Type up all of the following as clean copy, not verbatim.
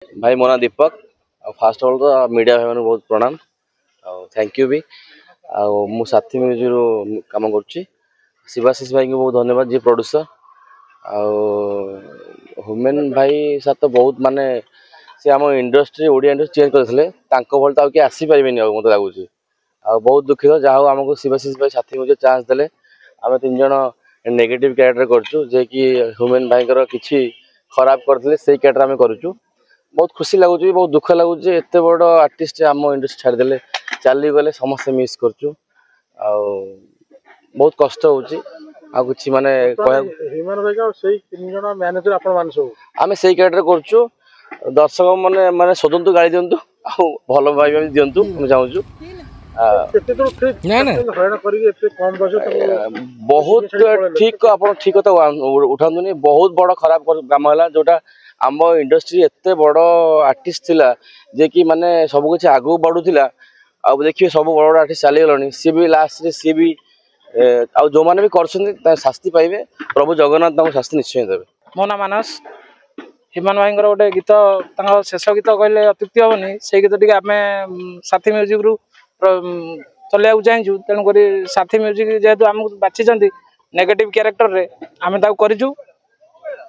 भाई मो ना दीपक। फास्ट ऑफ ऑल तो मीडिया भाई मैंने बहुत प्रणाम थैंक यू भी। मु साथी म्यूजिक रू काम करुच्ची। शिवाशीष भाई को बहुत धन्यवाद जी प्रोड्यूसर। हुमेन भाई साथ तो बहुत माने से आम इंडस्ट्री ओडिया इंडस्ट्री चेंज करते भल तो किए आसीपारे मत लगुच। बहुत दुखित जहाँ आमको शिवाशीष भाई साथी म्यूजिक चान्स देले आम तीन जन नेगेटिव कैरेक्टर करूँ जे कि ह्यूमन भाई किसी खराब करते से कैरेक्टर आम करूँ। बहुत खुशी लगुच बहुत दुख लगुच एत बड़ आर्टिस्ट आम इंडस्ट्री छाड़देले चली गले समस्ते मिस करुँ बहुत कष्ट हो माने आम से कैरेक्टर करुँ। दर्शक मैंने माने शोधु गाड़ी दिंतु भल भाई दिंतु चाहूँ बहुत ठीक आप ठीक कथा उठानी बहुत बड़ खराब काम है जोटा आम इंडस्ट्री एत बड़ आर्टिस्ट थिला जे कि माने सब किसी आगू बढ़ुला देखिए सब बड़ बड़ आर्टिस्ट चलीगल सी भी लास्ट सी भी जो मैंने भी कर शास्ति पाइबे प्रभु जगन्नाथ शास्ति निश्चय देवे। मो ना मानस हिमान भाई गोटे गीत शेष गीत कहले अत्युक्ति हेनी से गीत टी आम साथी म्यूजिक रु चलिया चाहूँ तेणुक साथी म्यूजिक जेहेतु आमको बाछी नेगेटिव क्यारेक्टर रे आम करूँ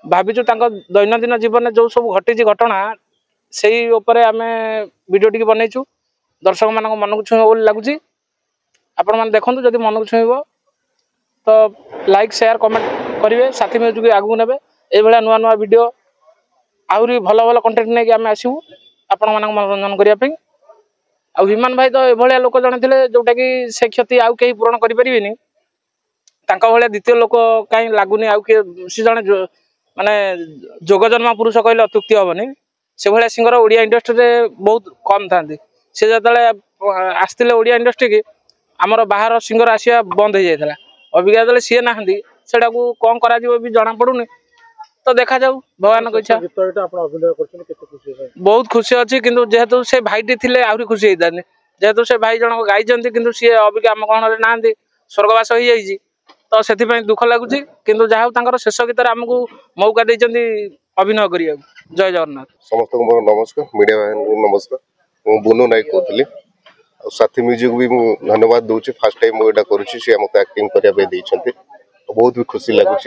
भाविचु दैनंदिन जीवन में जो सब घटी घटना से आम वीडियो टी बनईचु दर्शक मान मन को छुईब लगुच। आपण मैंने देखूँ जब मन को छुईब तो लाइक शेयर कमेंट करेंगे साथी म्यूजिक आगू ने ये नुआ नुआ वीडियो आहरी भल भल कंटेंट नहीं आम आसबू आपण मान मनोरंजन करने। आ हिमान भाई तो ये लोक जड़े थे जोटा कि से क्षति आउ कहीं पूरण करें द्वितीय लोक कहीं लगुनि आउ किए सी जड़े माने जोग जन्म पुरुष कहले अत्युक्ति हेनी से भाया सिंगर ओडिया इंडस्ट्री रे बहुत कम था सी जो आसते ओडिया इंडस्ट्री की आमर बाहर सिंगर आसिया बंद हो जाता अबिका जो सी ना से कौन करा भी जना पड़ूनी तो देखा जाऊ भगवान को इच्छा। बहुत खुशी अच्छी किंतु जेहेतु से भाईटी थे आहरी खुशी होता जेहेतु से भाई जन गाई कि सी अबिका आम कौन ना स्वर्गवास हो जाइए तो से दुख लगुच किंतु जहाँ शेष गीत आमको मौका देते अभिनय करिया। जय जगन्नाथ समस्त नमस्कार मीडिया नमस्कार बुनु नायक कहली साथी म्यूजिक भी धन्यवाद दूसरी फास्ट टाइम मुझे करुँची मत एक्टिंग करने बहुत भी खुशी लगुच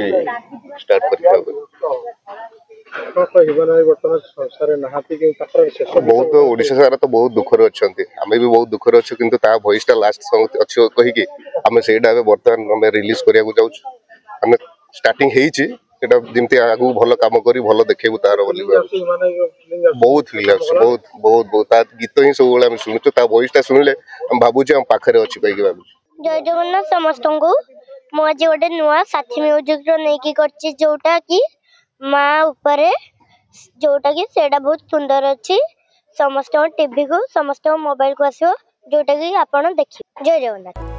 स्टार्ट कर बहुत ओडिशा सारा तो बहुत दुखर अच्छा आम भी बहुत दुखर अच्छे कि वॉइस टा लास्ट सॉन्ग अच्छे कहीकि आम से बर्तमान आम रिलीज करने जाऊँ स्टार्टिंग जमी आगू भल कम कर भल देखू तार बहुत फील बहुत बहुत बहुत गीत ही सब शुणु वॉइस टा शुणिले भावुँ आम पाखे अच्छी कहीं भावुँ। जय जगन्नाथ समस्त को मु आज गोटे नुआ साथी म्यूजिक नहीं जोटा कि माँ उपरे जोटा कि सेटा बहुत सुंदर अच्छी समस्त टीवी को समस्त मोबाइल को आसो जोटा कि आपण देखिए। जय जगन्नाथ।